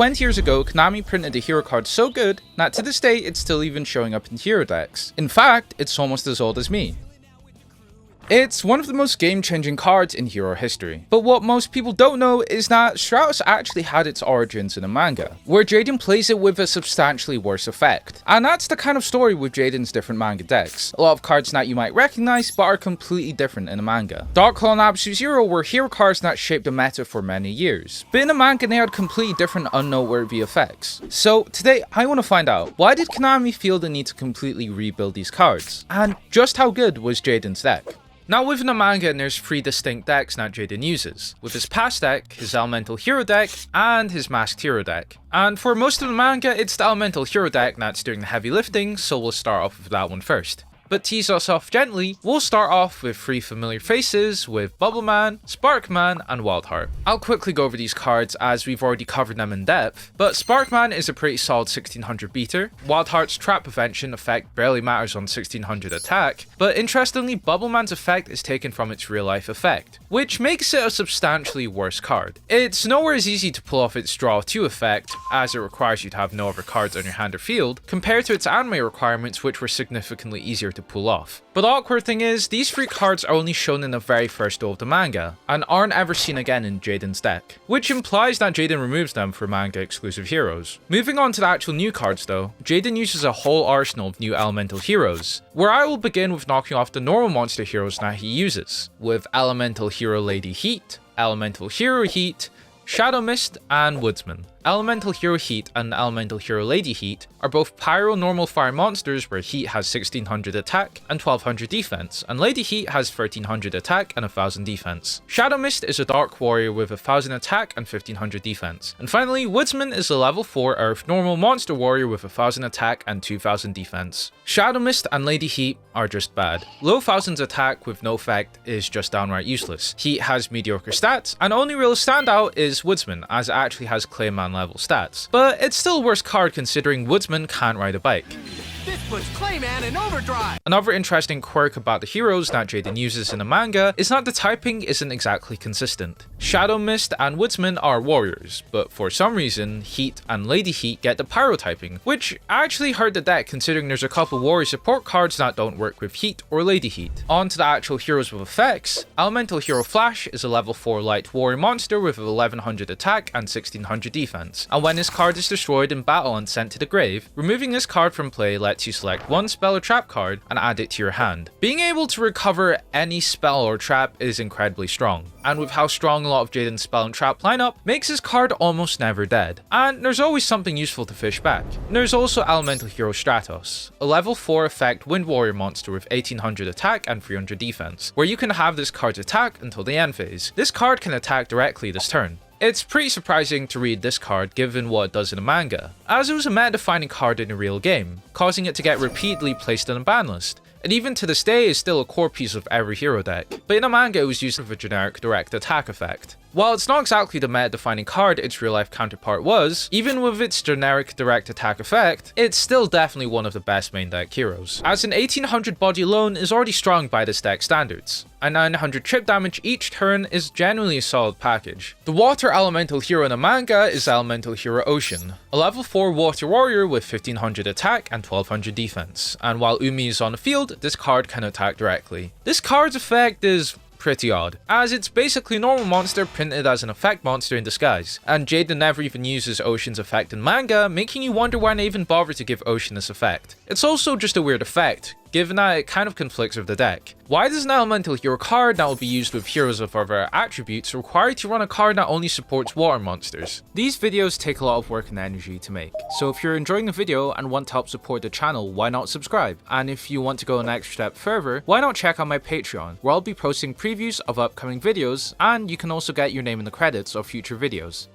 20 years ago, Konami printed a hero card so good that to this day it's still even showing up in hero decks. In fact, it's almost as old as me. It's one of the most game-changing cards in hero history. But what most people don't know is that Stratos actually had its origins in a manga, where Jaden plays it with a substantially worse effect. And that's the kind of story with Jaden's different manga decks. A lot of cards that you might recognize, but are completely different in a manga. Dark Claw and Absolute Zero were hero cards that shaped the meta for many years. But in a manga, they had completely different unnoteworthy effects. So today, I want to find out, why did Konami feel the need to completely rebuild these cards? And just how good was Jaden's deck? Now within the manga, there's 3 distinct decks that Jaden uses, with his past deck, his elemental hero deck, and his masked hero deck. And for most of the manga, it's the elemental hero deck that's doing the heavy lifting, so we'll start off with that one first. But to ease us off gently, we'll start off with 3 familiar faces with Bubbleman, Sparkman, and Wildheart. I'll quickly go over these cards as we've already covered them in depth, but Sparkman is a pretty solid 1600 beater, Wildheart's trap prevention effect barely matters on 1600 attack, but interestingly Bubbleman's effect is taken from its real life effect, which makes it a substantially worse card. It's nowhere as easy to pull off its draw 2 effect, as it requires you to have no other cards on your hand or field, compared to its anime requirements which were significantly easier to pull off. But the awkward thing is, these 3 cards are only shown in the very first duel of the manga, and aren't ever seen again in Jaden's deck, which implies that Jaden removes them for manga exclusive heroes. Moving on to the actual new cards though, Jaden uses a whole arsenal of new elemental heroes, where I will begin with knocking off the normal monster heroes that he uses, with Elemental Hero Lady Heat, Elemental Hero Heat, Shadow Mist, and Woodsman. Elemental Hero Heat and Elemental Hero Lady Heat are both Pyro normal fire monsters where Heat has 1600 attack and 1200 defense, and Lady Heat has 1300 attack and 1000 defense. Shadow Mist is a Dark Warrior with 1000 attack and 1500 defense. And finally, Woodsman is a level 4 Earth normal monster warrior with 1000 attack and 2000 defense. Shadow Mist and Lady Heat are just bad. Low thousands attack with no effect is just downright useless. Heat has mediocre stats, and only real standout is Woodsman, as it actually has Clayman level stats. But it's still a worse card considering Woodsman can't ride a bike. This puts Clayman in overdrive! Another interesting quirk about the heroes that Jaden uses in the manga is that the typing isn't exactly consistent. Shadow Mist and Woodsman are warriors, but for some reason, Heat and Lady Heat get the pyro typing, which actually hurt the deck considering there's a couple warrior support cards that don't work with Heat or Lady Heat. On to the actual heroes with effects, Elemental Hero Flash is a level 4 light warrior monster with 1100 attack and 1600 defense, and when this card is destroyed in battle and sent to the grave, removing this card from play lets you select one spell or trap card and add it to your hand. Being able to recover any spell or trap is incredibly strong, and with how strong a lot of Jaden's spell and trap lineup makes his card almost never dead, and there's always something useful to fish back. There's also Elemental Hero Stratos, a level 4 effect wind warrior monster with 1800 attack and 300 defense, where you can have this card's attack until the end phase. This card can attack directly this turn. It's pretty surprising to read this card given what it does in the manga, as it was a meta-defining card in a real game, causing it to get repeatedly placed on a ban list, and even to this day is still a core piece of every hero deck, but in a manga it was used with a generic direct attack effect. While it's not exactly the meta-defining card its real-life counterpart was, even with its generic direct attack effect, it's still definitely one of the best main deck heroes, as an 1800 body alone is already strong by this deck standards, and 900 trip damage each turn is genuinely a solid package. The water elemental hero in the manga is Elemental Hero Ocean, a level 4 water warrior with 1500 attack and 1200 defense, and while Umi is on the field, this card can attack directly. This card's effect is pretty odd, as it's basically a normal monster printed as an effect monster in disguise, and Jaden never even uses Ocean's effect in manga, making you wonder why they even bother to give Ocean this effect. It's also just a weird effect, given that it kind of conflicts with the deck. Why does an elemental hero card that will be used with heroes of other attributes require you to run a card that only supports water monsters? These videos take a lot of work and energy to make, so if you're enjoying the video and want to help support the channel, why not subscribe? And if you want to go an extra step further, why not check out my Patreon, where I'll be posting previews of upcoming videos, and you can also get your name in the credits of future videos.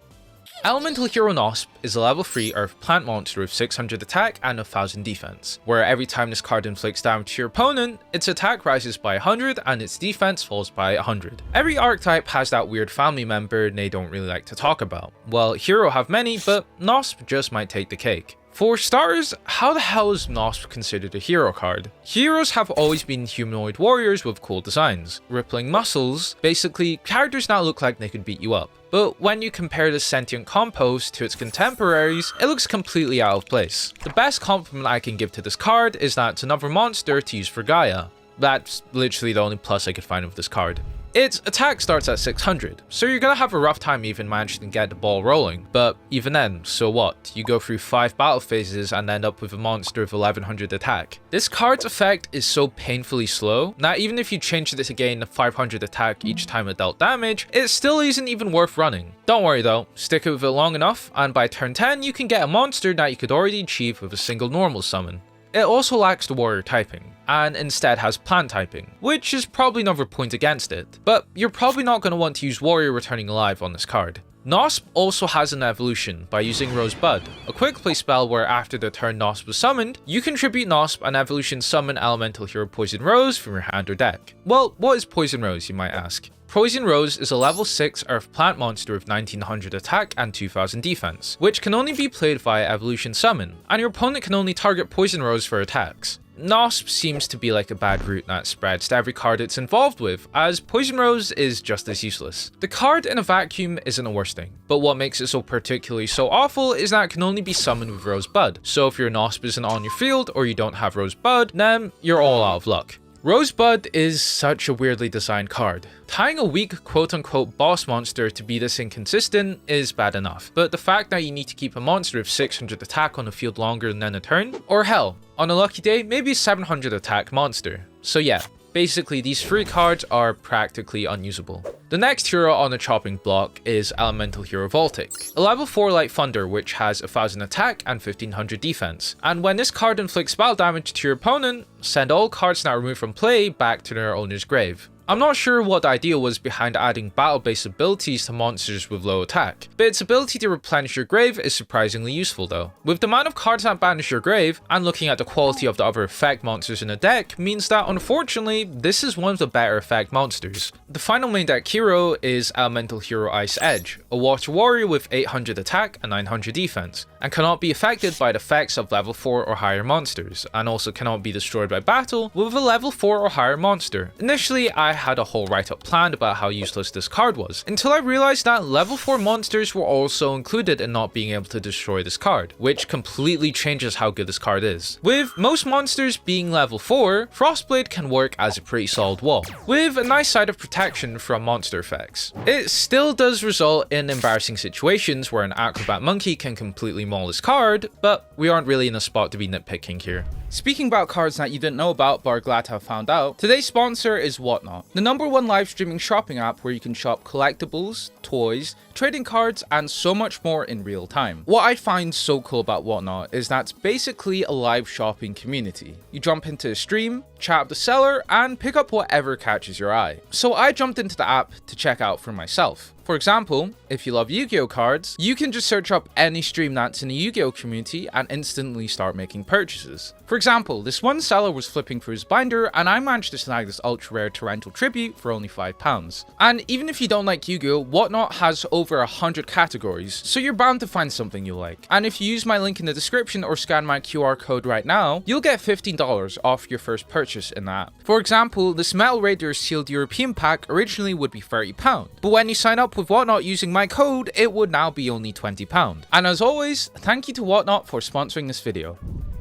Elemental Hero Nosp is a level 3 Earth plant monster with 600 attack and 1000 defense, where every time this card inflicts damage to your opponent, its attack rises by 100 and its defense falls by 100. Every archetype has that weird family member they don't really like to talk about. Well, Hero have many, but Nosp just might take the cake. For starters, how the hell is Nosp considered a hero card? Heroes have always been humanoid warriors with cool designs, rippling muscles, basically characters that look like they could beat you up. But when you compare the sentient compost to its contemporaries, it looks completely out of place. The best compliment I can give to this card is that it's another monster to use for Gaia. That's literally the only plus I could find with this card. Its attack starts at 600, so you're gonna have a rough time even managing to get the ball rolling. But even then, so what? You go through 5 battle phases and end up with a monster of 1100 attack. This card's effect is so painfully slow that even if you change it to gain 500 attack each time it dealt damage, it still isn't even worth running. Don't worry though, stick with it long enough, and by turn 10 you can get a monster that you could already achieve with a single normal summon. It also lacks the warrior typing, and instead has plant typing, which is probably another point against it, but you're probably not going to want to use warrior returning alive on this card. Nosp also has an evolution by using Rosebud, a quick play spell where after the turn Nosp was summoned, you contribute Nosp and evolution summon elemental hero Poison Rose from your hand or deck. Well, what is Poison Rose, you might ask? Poison Rose is a level 6 earth plant monster with 1900 attack and 2000 defense, which can only be played via evolution summon, and your opponent can only target Poison Rose for attacks. Nosp seems to be like a bad root that spreads to every card it's involved with, as Poison Rose is just as useless. The card in a vacuum isn't the worst thing, but what makes it so particularly so awful is that it can only be summoned with Rosebud, so if your Nosp isn't on your field or you don't have Rosebud, then you're all out of luck. Rosebud is such a weirdly designed card. Tying a weak quote-unquote boss monster to be this inconsistent is bad enough, but the fact that you need to keep a monster with 600 attack on the field longer than a turn, or hell, on a lucky day, maybe a 700 attack monster. So yeah, basically these 3 cards are practically unusable. The next hero on the chopping block is Elemental Hero Voltic, a level 4 Light Thunder which has 1000 attack and 1500 defense. And when this card inflicts battle damage to your opponent, send all cards not removed from play back to their owner's grave. I'm not sure what the idea was behind adding battle-based abilities to monsters with low attack, but its ability to replenish your grave is surprisingly useful though. With the amount of cards that banish your grave, and looking at the quality of the other effect monsters in the deck, means that unfortunately, this is one of the better effect monsters. The final main deck hero is Elemental Hero Ice Edge, a water warrior with 800 attack and 900 defense, and cannot be affected by the effects of level 4 or higher monsters, and also cannot be destroyed by battle with a level 4 or higher monster. Initially, I had a whole write-up planned about how useless this card was, until I realized that level 4 monsters were also included in not being able to destroy this card, which completely changes how good this card is. With most monsters being level 4, Frostblade can work as a pretty solid wall, with a nice side of protection from monster effects. It still does result in embarrassing situations where an Acrobat Monkey can completely maul this card, but we aren't really in a spot to be nitpicking here. Speaking about cards that you didn't know about but are glad to have found out, today's sponsor is Whatnot, the #1 live streaming shopping app where you can shop collectibles, toys, trading cards, and so much more in real time. What I find so cool about Whatnot is that it's basically a live shopping community. You jump into a stream, chat with the seller, and pick up whatever catches your eye. So I jumped into the app to check out for myself. For example, if you love Yu-Gi-Oh cards, you can just search up any stream that's in the Yu-Gi-Oh community and instantly start making purchases. For example, this one seller was flipping through his binder and I managed to snag this ultra rare Torrential Tribute for only £5. And even if you don't like Yu-Gi-Oh, Whatnot has over 100 categories, so you're bound to find something you like. And if you use my link in the description or scan my QR code right now, you'll get $15 off your first purchase in the app. For example, this Metal Raider sealed European pack originally would be £30, but when you sign up with Whatnot using my code, it would now be only £20. And as always, thank you to Whatnot for sponsoring this video.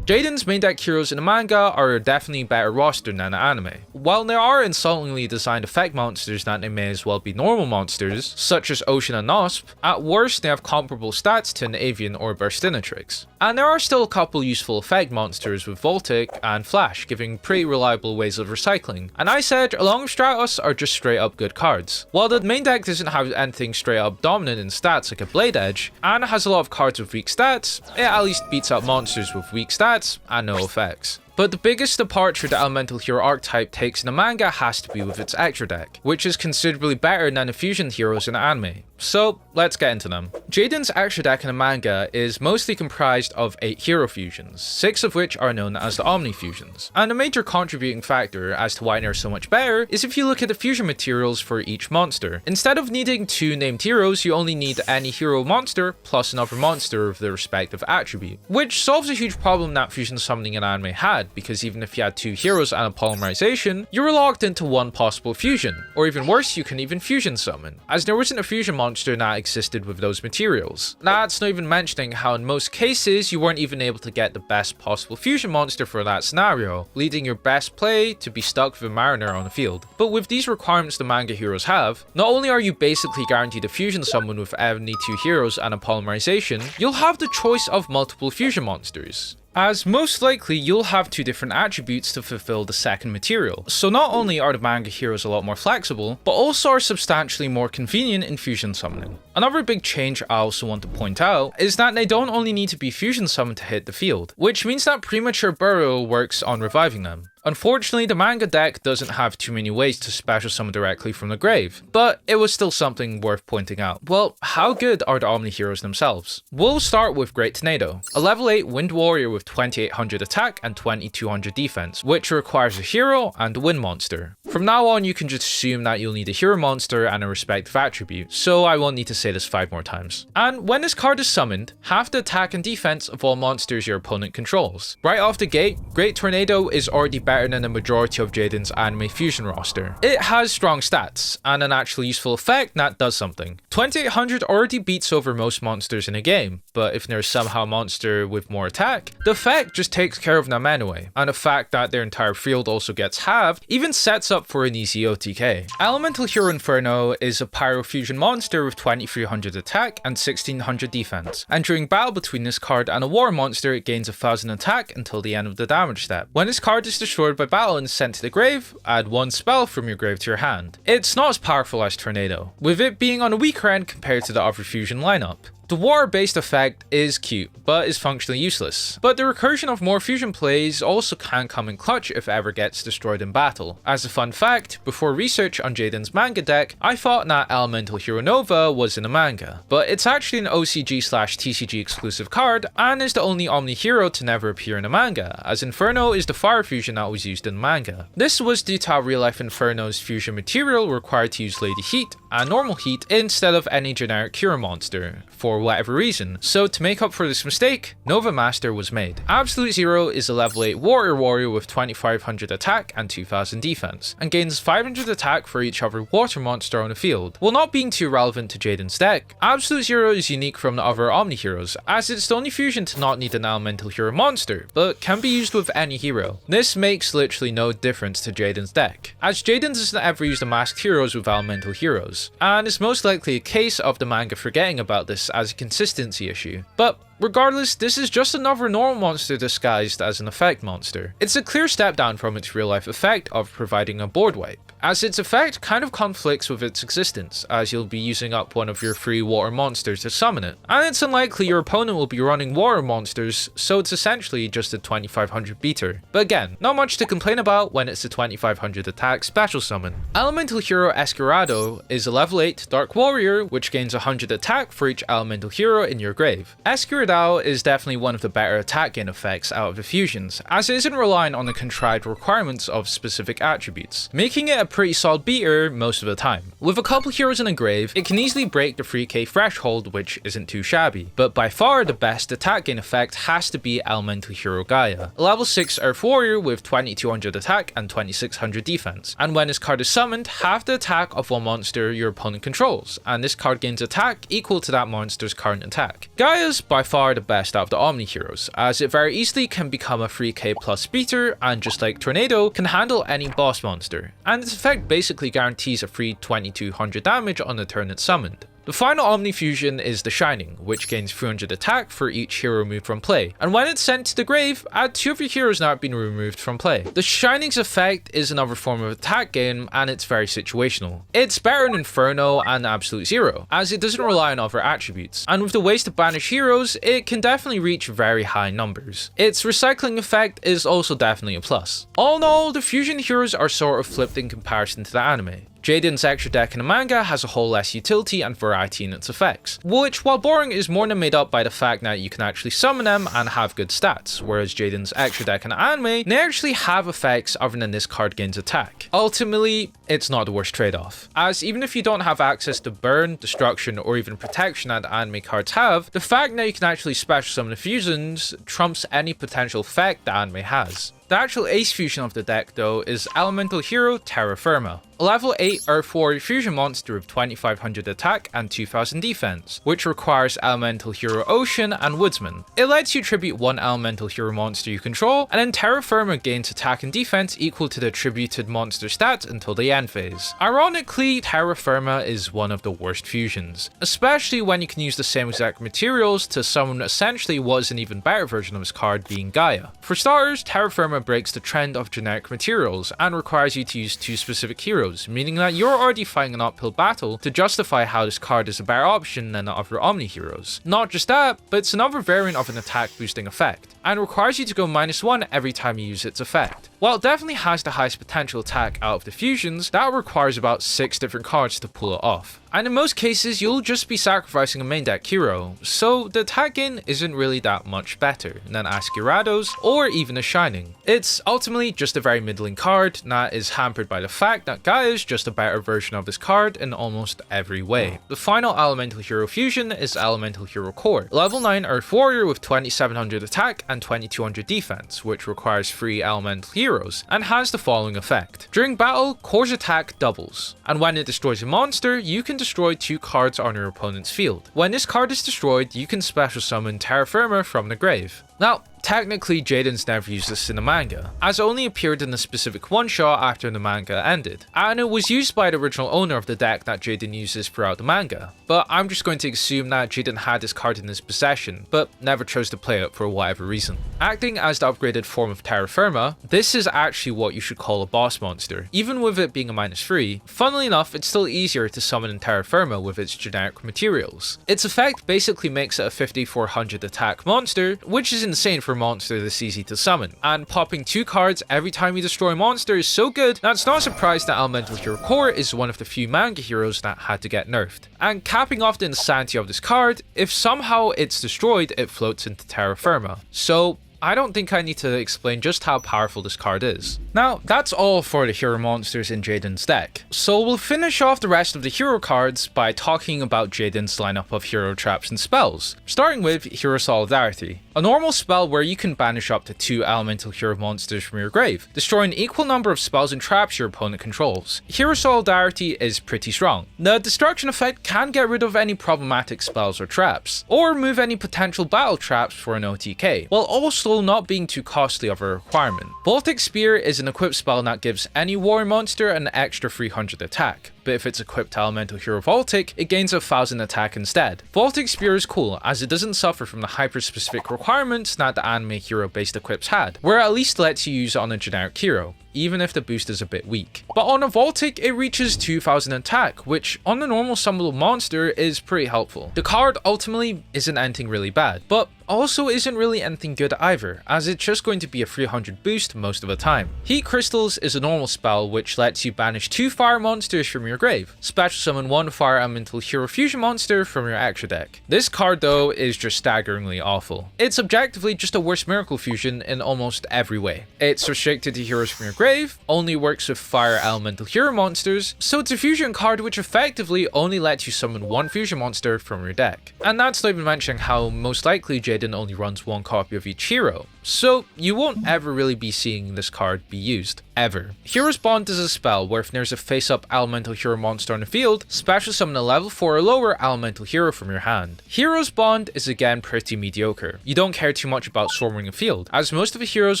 Jaden's main deck heroes in the manga are definitely better rostered than the anime. While there are insultingly designed effect monsters that they may as well be normal monsters, such as Ocean and Nosp, at worst they have comparable stats to an Avian or Burstinatrix. And there are still a couple useful effect monsters with Voltic and Flash, giving pretty reliable ways of recycling. And Ice Edge along with Stratos are just straight up good cards. While the main deck doesn't have anything straight up dominant in stats like a Blade Edge, and has a lot of cards with weak stats, it at least beats out monsters with weak stats and no effects. But the biggest departure the elemental hero archetype takes in the manga has to be with its extra deck, which is considerably better than the fusion heroes in the anime. So let's get into them. Jaden's extra deck in the manga is mostly comprised of 8 hero fusions, 6 of which are known as the Omni fusions. And a major contributing factor as to why they're so much better is if you look at the fusion materials for each monster. Instead of needing 2 named heroes, you only need any hero monster plus another monster of the respective attribute, which solves a huge problem that fusion summoning in anime had, because even if you had 2 heroes and a polymerization, you were locked into one possible fusion, or even worse, you can even fusion summon, as there wasn't a fusion monster that existed with those materials. That's not even mentioning how in most cases you weren't even able to get the best possible fusion monster for that scenario, leading your best play to be stuck with a mariner on the field. But with these requirements the manga heroes have, not only are you basically guaranteed a fusion summon with any 2 heroes and a polymerization, you'll have the choice of multiple fusion monsters, as most likely you'll have 2 different attributes to fulfill the second material. So not only are the manga heroes a lot more flexible, but also are substantially more convenient in fusion summoning. Another big change I also want to point out is that they don't only need to be fusion summoned to hit the field, which means that premature burial works on reviving them. Unfortunately, the manga deck doesn't have too many ways to special summon directly from the grave, but it was still something worth pointing out. Well, how good are the Omni heroes themselves? We'll start with Great Tornado, a level 8 wind warrior with 2800 attack and 2200 defense, which requires a hero and a wind monster. From now on, you can just assume that you'll need a hero monster and a respective attribute, so I won't need to say this 5 more times. And when this card is summoned, half the attack and defense of all monsters your opponent controls. Right off the gate, Great Tornado is already better than the majority of Jaden's anime fusion roster. It has strong stats, and an actually useful effect that does something. 2800 already beats over most monsters in a game, but if there's somehow a monster with more attack, the effect just takes care of them anyway, and the fact that their entire field also gets halved even sets up for an easy OTK. Elemental Hero Inferno is a pyro fusion monster with 2300 attack and 1600 defense, and during battle between this card and a war monster it gains 1000 attack until the end of the damage step. When this card is destroyed by battle and sent to the grave, add 1 spell from your grave to your hand. It's not as powerful as Tornado, with it being on a weaker end compared to the other fusion lineup. The water-based effect is cute, but is functionally useless. But the recursion of more fusion plays also can come in clutch if it ever gets destroyed in battle. As a fun fact, before research on Jaden's manga deck, I thought that Elemental Hero Nova was in the manga, but it's actually an OCG/TCG exclusive card, and is the only Omni hero to never appear in the manga, as Inferno is the fire fusion that was used in the manga. This was due to how real-life Inferno's fusion material required to use Lady Heat and Normal Heat instead of any generic hero monster, for whatever reason. So to make up for this mistake, Nova Master was made. Absolute Zero is a level 8 warrior with 2500 attack and 2000 defense, and gains 500 attack for each other water monster on the field. While not being too relevant to Jaden's deck, Absolute Zero is unique from the other Omni heroes, as it's the only fusion to not need an elemental hero monster, but can be used with any hero. This makes literally no difference to Jaden's deck, as Jaden doesn't ever use the masked heroes with elemental heroes, and it's most likely a case of the manga forgetting about this as a consistency issue. But regardless, this is just another normal monster disguised as an effect monster. It's a clear step down from its real life effect of providing a board wipe, as its effect kind of conflicts with its existence, as you'll be using up one of your 3 water monsters to summon it, and it's unlikely your opponent will be running water monsters, so it's essentially just a 2500 beater. But again, not much to complain about when it's a 2500 attack special summon. Elemental Hero Escurado is a level 8 dark warrior which gains 100 attack for each elemental hero in your grave. Escurado is definitely one of the better attack gain effects out of the fusions, as it isn't relying on the contrived requirements of specific attributes, making it a pretty solid beater most of the time. With a couple heroes in a grave, it can easily break the 3k threshold, which isn't too shabby, but by far the best attack gain effect has to be Elemental Hero Gaia, a level 6 earth warrior with 2200 attack and 2600 defense, and when this card is summoned, half the attack of one monster your opponent controls, and this card gains attack equal to that monster's current attack. Gaia's by far the best out of the Omni heroes, as it very easily can become a 3k plus beater, and just like Tornado, can handle any boss monster, and its effect basically guarantees a free 2200 damage on the turn it's summoned. The final Omni fusion is the Shining, which gains 300 attack for each hero removed from play, and when it's sent to the grave, add 2 of your heroes not being removed from play. The Shining's effect is another form of attack gain, and it's very situational. It's better than Inferno and Absolute Zero, as it doesn't rely on other attributes, and with the ways to banish heroes, it can definitely reach very high numbers. Its recycling effect is also definitely a plus. All in all, the fusion heroes are sort of flipped in comparison to the anime. Jaden's extra deck in the manga has a whole less utility and variety in its effects, which, while boring, is more than made up by the fact that you can actually summon them and have good stats, whereas Jaden's extra deck in the anime, they actually have effects other than this card gains attack. Ultimately, it's not the worst trade-off, as even if you don't have access to burn, destruction, or even protection that the anime cards have, the fact that you can actually special summon the fusions trumps any potential effect the anime has. The actual ace fusion of the deck though is Elemental Hero Terra Firma, a level 8 Earth Warrior fusion monster with 2500 attack and 2000 defense, which requires Elemental Hero Ocean and Woodsman. It lets you tribute 1 Elemental Hero monster you control, and then Terra Firma gains attack and defense equal to the attributed monster stats until the end phase. Ironically, Terra Firma is one of the worst fusions, especially when you can use the same exact materials to summon essentially what is an even better version of this card, being Gaia. For starters, Terra Firma breaks the trend of generic materials and requires you to use 2 specific heroes, meaning that you're already fighting an uphill battle to justify how this card is a better option than the other Omni heroes. Not just that, but it's another variant of an attack boosting effect, and requires you to go -1 every time you use its effect. While it definitely has the highest potential attack out of the fusions, that requires about 6 different cards to pull it off. And in most cases, you'll just be sacrificing a main deck hero, so the attack gain isn't really that much better than Askerados or even a Shining. It's ultimately just a very middling card that is hampered by the fact that Gaia is just a better version of this card in almost every way. The final Elemental Hero fusion is Elemental Hero Core, level 9 Earth Warrior with 2700 attack and 2200 defense, which requires 3 Elemental Heroes, and has the following effect. During battle, Core's attack doubles, and when it destroys a monster, you can destroy 2 cards on your opponent's field. When this card is destroyed, you can special summon Terra Firma from the grave. Now, technically Jaden's never used this in the manga, as it only appeared in a specific one-shot after the manga ended, and it was used by the original owner of the deck that Jaden uses throughout the manga, but I'm just going to assume that Jaden had this card in his possession, but never chose to play it for whatever reason. Acting as the upgraded form of Terra Firma, this is actually what you should call a boss monster. Even with it being a -3, funnily enough, it's still easier to summon in Terra Firma with its generic materials. Its effect basically makes it a 5400 attack monster, which is insane for a monster this easy to summon, and popping 2 cards every time you destroy a monster is so good that it's not a surprise that Elemental Hero Core is one of the few manga heroes that had to get nerfed. And capping off the insanity of this card, if somehow it's destroyed, it floats into Terra Firma. So I don't think I need to explain just how powerful this card is. Now, that's all for the hero monsters in Jaden's deck, so we'll finish off the rest of the hero cards by talking about Jaden's lineup of hero traps and spells, starting with Hero Solidarity, a normal spell where you can banish up to 2 elemental hero monsters from your grave, destroying an equal number of spells and traps your opponent controls. Hero Solidarity is pretty strong. The destruction effect can get rid of any problematic spells or traps, or remove any potential battle traps for an OTK, while also not being too costly of a requirement. Voltic Spear is an equipped spell that gives any warrior monster an extra 300 attack, but if it's equipped to Elemental Hero Voltic, it gains 1000 attack instead. Voltic Spear is cool, as it doesn't suffer from the hyper-specific requirements that the anime hero-based equips had, where it at least lets you use it on a generic hero, even if the boost is a bit weak. But on a Voltic, it reaches 2000 attack, which on a normal summonable monster is pretty helpful. The card ultimately isn't anything really bad, but also isn't really anything good either, as it's just going to be a 300 boost most of the time. Heat Crystals is a normal spell which lets you banish 2 fire monsters from your grave, special summon 1 fire elemental hero fusion monster from your extra deck. This card though is just staggeringly awful. It's objectively just a worse miracle fusion in almost every way. It's restricted to heroes from your grave, only works with fire elemental hero monsters, so it's a fusion card which effectively only lets you summon 1 fusion monster from your deck. And that's not even mentioning how most likely Jaden only runs one copy of each hero, so you won't ever really be seeing this card be used. Ever. Hero's Bond is a spell where if there's a face-up elemental hero monster on the field, special summon a level 4 or lower elemental hero from your hand. Hero's Bond is again pretty mediocre. You don't care too much about swarming a field, as most of the heroes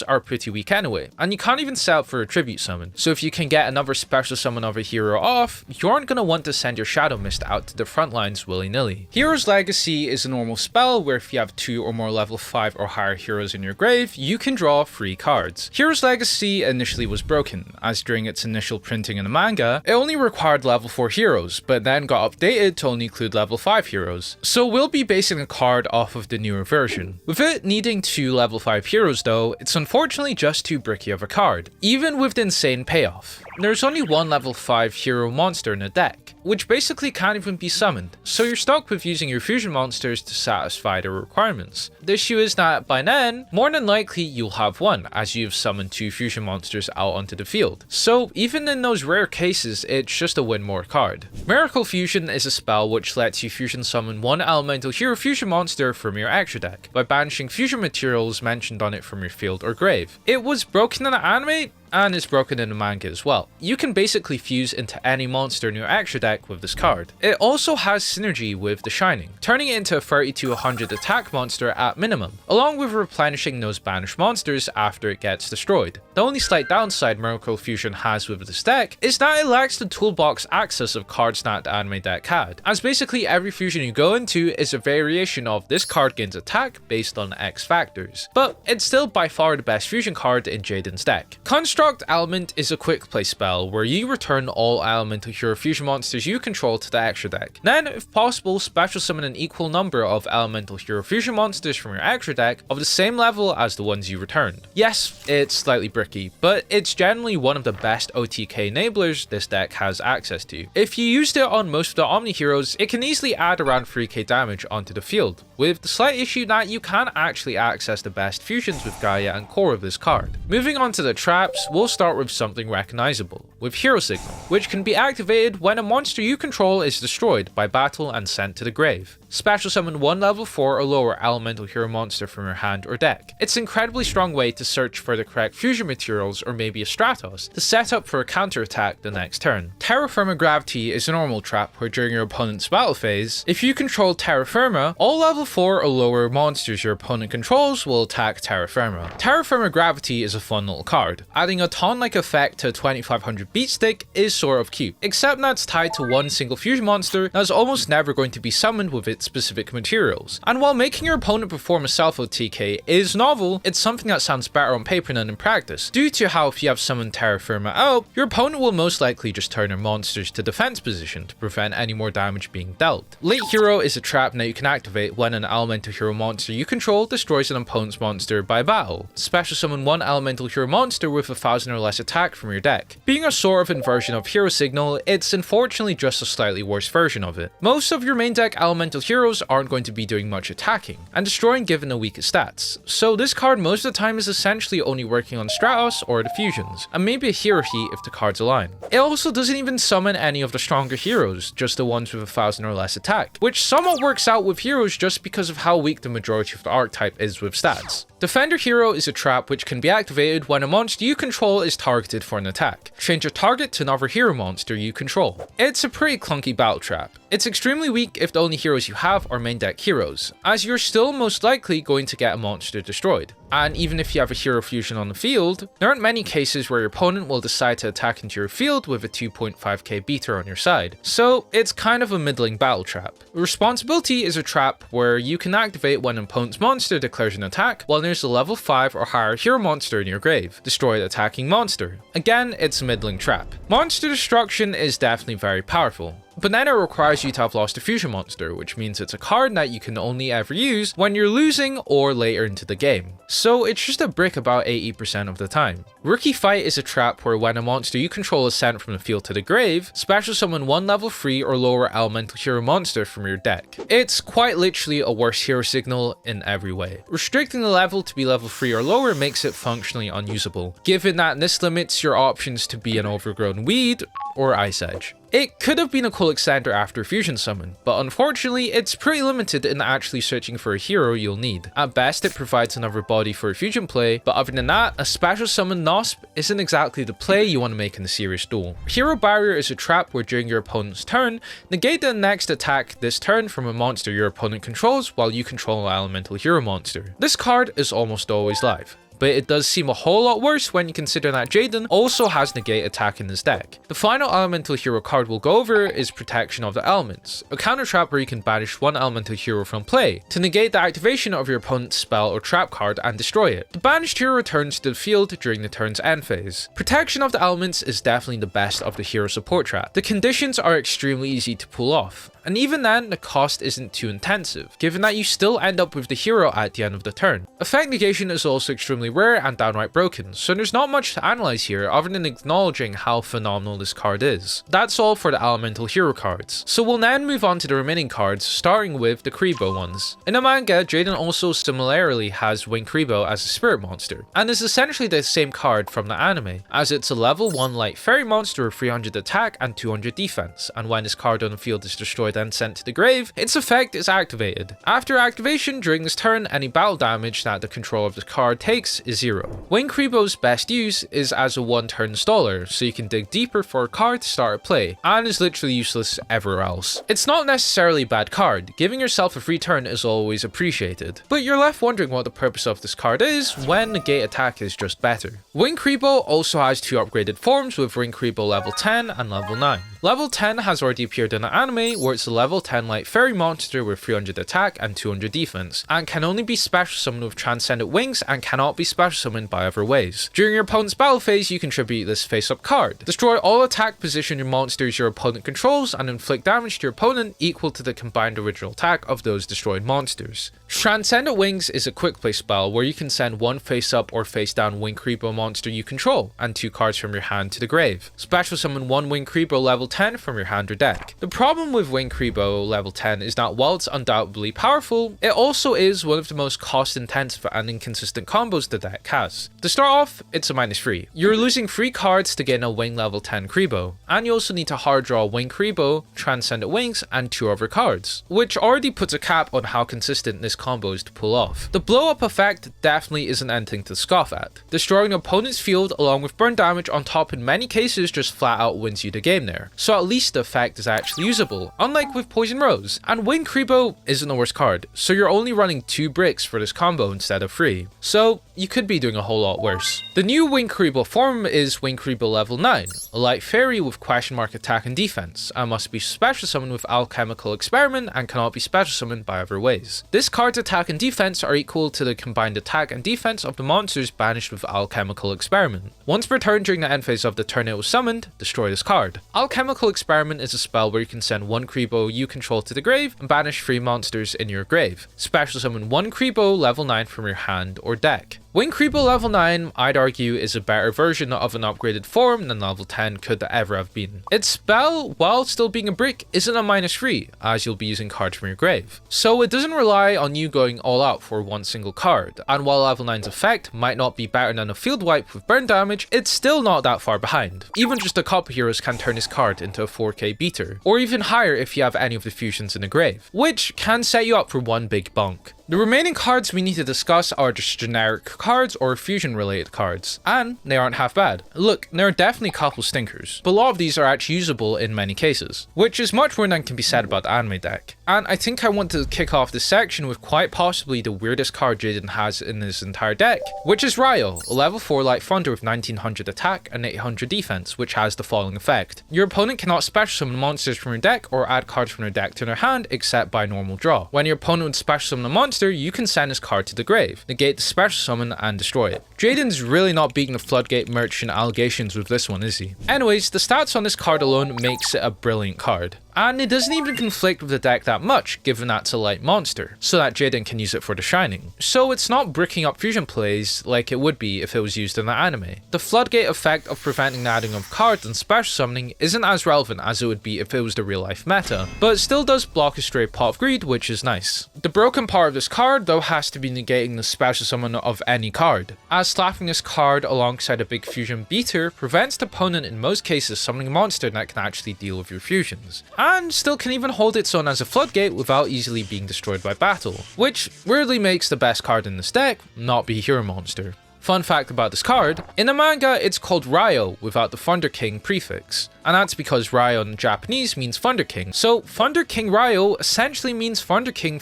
are pretty weak anyway, and you can't even set up for a tribute summon, so if you can get another special summon of a hero off, you aren't going to want to send your Shadow Mist out to the front lines willy-nilly. Hero's Legacy is a normal spell where if you have 2 or more level 5 or higher heroes in your grave, you can draw 3 cards. Hero's Legacy initially was broken, as during its initial printing in the manga, it only required level 4 heroes, but then got updated to only include level 5 heroes. So we'll be basing a card off of the newer version. With it needing 2 level 5 heroes though, it's unfortunately just too bricky of a card, even with the insane payoff. There's only 1 level 5 hero monster in the deck, which basically can't even be summoned, so you're stuck with using your fusion monsters to satisfy their requirements. The issue is that by then, more than likely you'll have 1, as you've summoned 2 fusion monsters out onto the field. So even in those rare cases, it's just a win more card. Miracle Fusion is a spell which lets you fusion summon 1 elemental hero fusion monster from your extra deck, by banishing fusion materials mentioned on it from your field or grave. It was broken in the anime, and is broken in the manga as well. You can basically fuse into any monster in your extra deck with this card. It also has synergy with The Shining, turning it into a 30 to 100 attack monster at minimum, along with replenishing those banished monsters after it gets destroyed. The only slight downside Miracle Fusion has with this deck is that it lacks the toolbox access of cards that the anime deck had, as basically every fusion you go into is a variation of this card gains attack based on X factors, but it's still by far the best fusion card in Jaden's deck. Construct Element is a quick play spell where you return all elemental hero fusion monsters you control to the extra deck. Then, if possible, special summon an equal number of elemental hero fusion monsters from your extra deck of the same level as the ones you returned. Yes, it's slightly bricky, but it's generally one of the best OTK enablers this deck has access to. If you used it on most of the Omni heroes, it can easily add around 3k damage onto the field, with the slight issue that you can't actually access the best fusions with Gaia and Core of this card. Moving on to the traps, we'll start with something recognizable, with Hero Signal, which can be activated when a monster you control is destroyed by battle and sent to the grave. Special summon 1 level 4 or lower elemental hero monster from your hand or deck. It's an incredibly strong way to search for the correct fusion materials or maybe a Stratos to set up for a counterattack the next turn. Terra Firma Gravity is a normal trap where during your opponent's battle phase, if you control Terra Firma, all level 4 or lower monsters your opponent controls will attack Terra Firma. Terra Firma Gravity is a fun little card. Adding a ton-like effect to a 2500 beat stick is sort of cute, except that's tied to one single fusion monster that's almost never going to be summoned with its specific materials. And while making your opponent perform a self OTK is novel, it's something that sounds better on paper than in practice, due to how if you have summoned Terra Firma out, your opponent will most likely just turn their monsters to defense position to prevent any more damage being dealt. Late Hero is a trap that you can activate when an elemental hero monster you control destroys an opponent's monster by battle. Special summon 1 elemental hero monster with 1000 or less attack from your deck. Being a sort of inversion of Hero Signal, it's unfortunately just a slightly worse version of it. Most of your main deck elemental heroes aren't going to be doing much attacking, and destroying given the weakest stats, so this card most of the time is essentially only working on Stratos or the fusions, and maybe a Hero Heat if the cards align. It also doesn't even summon any of the stronger heroes, just the ones with 1000 or less attack, which somewhat works out with heroes just because of how weak the majority of the archetype is with stats. Defender Hero is a trap which can be activated when a monster you control is targeted for an attack. Change your target to another hero monster you control. It's a pretty clunky battle trap. It's extremely weak if the only heroes you have are main deck heroes, as you're still most likely going to get a monster destroyed. And even if you have a hero fusion on the field, there aren't many cases where your opponent will decide to attack into your field with a 2.5k beater on your side, so it's kind of a middling battle trap. Responsibility is a trap where you can activate when an opponent's monster declares an attack while there's a level 5 or higher hero monster in your grave. Destroy the attacking monster. Again, it's a middling trap. Monster destruction is definitely very powerful, but then it requires you to have lost a fusion monster, which means it's a card that you can only ever use when you're losing or later into the game. So it's just a brick about 80% of the time. Rookie Fight is a trap where when a monster you control is sent from the field to the grave, special summon 1 level 3 or lower elemental hero monster from your deck. It's quite literally a worse Hero Signal in every way. Restricting the level to be level 3 or lower makes it functionally unusable, given that this limits your options to be an overgrown weed or Ice Edge. It could have been a cool extender after Fusion Summon, but unfortunately it's pretty limited in actually searching for a hero you'll need. At best it provides another body for a fusion play, but other than that, a special summon Nosp isn't exactly the play you want to make in a serious duel. Hero Barrier is a trap where during your opponent's turn, negate the next attack this turn from a monster your opponent controls while you control an elemental hero monster. This card is almost always live, but it does seem a whole lot worse when you consider that Jaden also has negate attack in his deck. The final elemental hero card we'll go over is Protection of the Elements, a counter trap where you can banish one elemental hero from play to negate the activation of your opponent's spell or trap card and destroy it. The banished hero returns to the field during the turn's end phase. Protection of the Elements is definitely the best of the hero support trap. The conditions are extremely easy to pull off, and even then, the cost isn't too intensive, given that you still end up with the hero at the end of the turn. Effect negation is also extremely rare and downright broken, so there's not much to analyze here other than acknowledging how phenomenal this card is. That's all for the elemental hero cards, so we'll now move on to the remaining cards, starting with the Kribo ones. In the manga, Jaden also similarly has Wing Kribo as a spirit monster, and is essentially the same card from the anime, as it's a level 1 light fairy monster with 300 attack and 200 defense, and when this card on the field is destroyed and sent to the grave, its effect is activated. After activation, during this turn, any battle damage that the control of the card takes is 0. Wing Kribo's best use is as a one-turn staller, so you can dig deeper for a card to start a play, and is literally useless everywhere else. It's not necessarily a bad card, giving yourself a free turn is always appreciated, but you're left wondering what the purpose of this card is when negate attack is just better. Wing Kribo also has two upgraded forms with Wing Kribo level 10 and level 9. Level 10 has already appeared in the anime, where it's a level 10 light fairy monster with 300 attack and 200 defense, and can only be special summoned with transcendent wings and cannot be special summoned by other ways. During your opponent's battle phase, you contribute this face-up card. Destroy all attack position your monsters your opponent controls and inflict damage to your opponent equal to the combined original attack of those destroyed monsters. Transcendent Wings is a quick play spell where you can send one face-up or face-down Wing Kribo monster you control and 2 cards from your hand to the grave. Special summon one Wing Kribo level 10 from your hand or deck. The problem with Wing Kribo level 10 is that while it's undoubtedly powerful, it also is one of the most cost-intensive and inconsistent combos the deck has. To start off, it's a -3. You're losing 3 cards to gain a Wing level 10 Kribo, and you also need to hard draw Wing Kribo, Transcendent Wings, and 2 other cards, which already puts a cap on how consistent this combo is to pull off. The blow up effect definitely isn't anything to scoff at. Destroying an opponent's field along with burn damage on top in many cases just flat out wins you the game there, so at least the effect is actually usable, unlike with Poison Rose. And Wing Kribo isn't the worst card, so you're only running 2 bricks for this combo instead of 3, so you could be doing a whole lot worse. The new Wing Kribo form is Wing Kribo level 9, a light fairy with question mark attack and defense, and must be special summoned with Alchemical Experiment and cannot be special summoned by other ways. This card's attack and defense are equal to the combined attack and defense of the monsters banished with Alchemical Experiment. Once per turn during the end phase of the turn it was summoned, destroy this card. Alchemical Experiment is a spell where you can send one Kribo you control to the grave and banish 3 monsters in your grave. Special summon one Kribo level 9 from your hand or deck. Wing Kribo level 9, I'd argue, is a better version of an upgraded form than level 10 could ever have been. Its spell, while still being a brick, isn't a -3, as you'll be using cards from your grave. So it doesn't rely on you going all out for one single card, and while level 9's effect might not be better than a field wipe with burn damage, it's still not that far behind. Even just a couple heroes can turn this card into a 4k beater, or even higher if you have any of the fusions in the grave, which can set you up for one big bonk. The remaining cards we need to discuss are just generic cards or fusion related cards, and they aren't half bad. Look, there are definitely a couple stinkers, but a lot of these are actually usable in many cases, which is much more than can be said about the anime deck. And I think I want to kick off this section with quite possibly the weirdest card Jaden has in his entire deck, which is Ryo, a level 4 light thunder with 1900 attack and 800 defense, which has the following effect. Your opponent cannot special summon monsters from your deck or add cards from their deck to their hand except by normal draw. When your opponent would special summon a monster, you can send this card to the grave, negate the special summon and destroy it. Jaden's really not beating the Floodgate Merchant allegations with this one, is he? Anyways, the stats on this card alone makes it a brilliant card. and it doesn't even conflict with the deck that much, given that it's a light monster, so that Jaden can use it for the Shining. So it's not bricking up fusion plays like it would be if it was used in the anime. The floodgate effect of preventing the adding of cards and special summoning isn't as relevant as it would be if it was the real life meta, but it still does block a stray Pot of Greed, which is nice. The broken part of this card though has to be negating the special summon of any card, as slapping this card alongside a big fusion beater prevents the opponent in most cases summoning a monster that can actually deal with your fusions, and still can even hold its own as a floodgate without easily being destroyed by battle, which weirdly makes the best card in this deck not be Hero Monster. Fun fact about this card, in the manga it's called Ryo without the Thunder King prefix, and that's because Ryo in Japanese means Thunder King, so Thunder King Ryo essentially means Thunder King,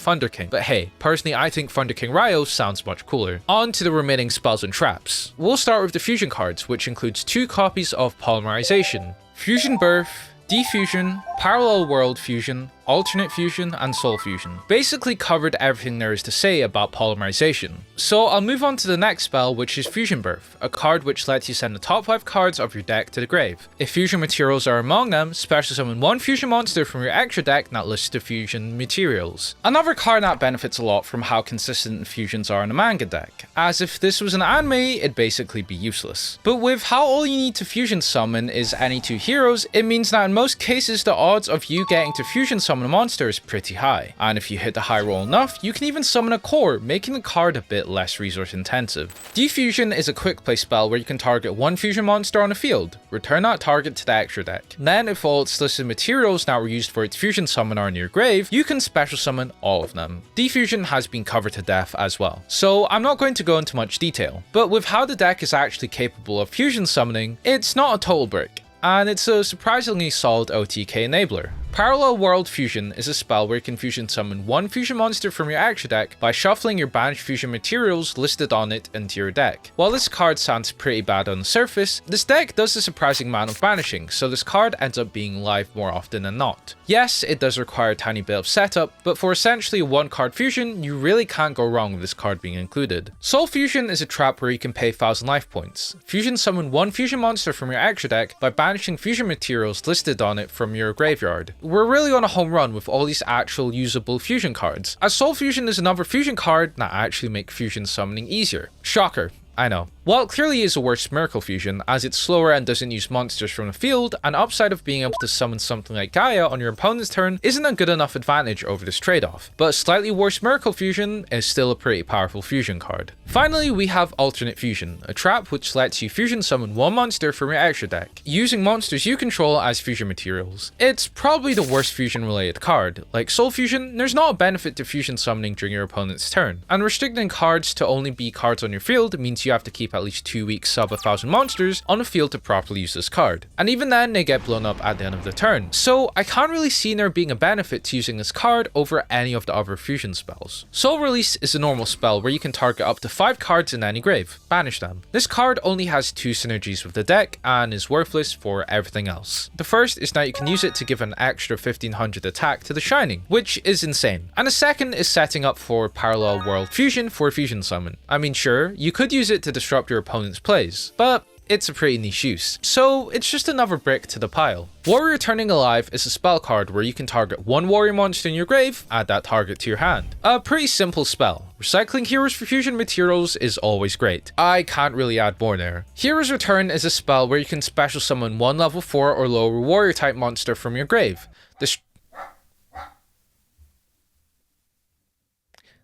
but hey, personally I think Thunder King Ryo sounds much cooler. On to the remaining spells and traps. We'll start with the fusion cards, which includes 2 copies of Polymerization, Fusion Birth, Defusion, Parallel World Fusion, Alternate Fusion, and Soul Fusion. Basically covered everything there is to say about polymerization. So I'll move on to the next spell, which is Fusion Birth, a card which lets you send the top 5 cards of your deck to the grave. If fusion materials are among them, special summon 1 fusion monster from your extra deck that lists the fusion materials. Another card that benefits a lot from how consistent fusions are in a manga deck, as if this was an anime, it'd basically be useless. But with how all you need to fusion summon is any 2 heroes, it means that in most cases the odds of you getting to fusion summon a monster is pretty high, and if you hit the high roll enough, you can even summon a core, making the card a bit less resource intensive. Defusion is a quick play spell where you can target 1 fusion monster on the field, return that target to the extra deck. Then if all its listed materials that were used for its fusion summon are in your grave, you can special summon all of them. Defusion has been covered to death as well, so I'm not going to go into much detail, but with how the deck is actually capable of fusion summoning, it's not a total brick, and it's a surprisingly solid OTK enabler. Parallel World Fusion is a spell where you can fusion summon 1 fusion monster from your extra deck by shuffling your banished fusion materials listed on it into your deck. While this card sounds pretty bad on the surface, this deck does a surprising amount of banishing, so this card ends up being live more often than not. Yes, it does require a tiny bit of setup, but for essentially a 1-card fusion, you really can't go wrong with this card being included. Soul Fusion is a trap where you can pay 1000 life points. Fusion summon 1 fusion monster from your extra deck by banishing fusion materials listed on it from your graveyard. We're really on a home run with all these actual usable fusion cards, as Soul Fusion is another fusion card that actually make fusion summoning easier. Shocker, I know. While it clearly is a worse Miracle Fusion, as it's slower and doesn't use monsters from the field, an upside of being able to summon something like Gaia on your opponent's turn isn't a good enough advantage over this trade-off, but a slightly worse Miracle Fusion is still a pretty powerful fusion card. Finally, we have Alternate Fusion, a trap which lets you fusion summon 1 monster from your extra deck, using monsters you control as fusion materials. It's probably the worst fusion related card. Like Soul Fusion, there's not a benefit to fusion summoning during your opponent's turn, and restricting cards to only be cards on your field means you have to keep at least 2 weeks sub 1000 monsters on the field to properly use this card, and even then they get blown up at the end of the turn, so I can't really see there being a benefit to using this card over any of the other fusion spells. Soul Release is a normal spell where you can target up to 5 cards in any grave, banish them. This card only has 2 synergies with the deck and is worthless for everything else. The first is that you can use it to give an extra 1500 attack to the Shining, which is insane, and the second is setting up for Parallel World Fusion for fusion summon. I mean, sure, you could use it to disrupt your opponent's plays, but it's a pretty niche use, so it's just another brick to the pile. Warrior Turning Alive is a spell card where you can target 1 warrior monster in your grave, add that target to your hand. A pretty simple spell. Recycling heroes for fusion materials is always great. I can't really add more there. Hero's Return is a spell where you can special summon 1 level 4 or lower warrior type monster from your grave.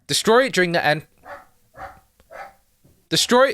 Destroy it during the end. Destroy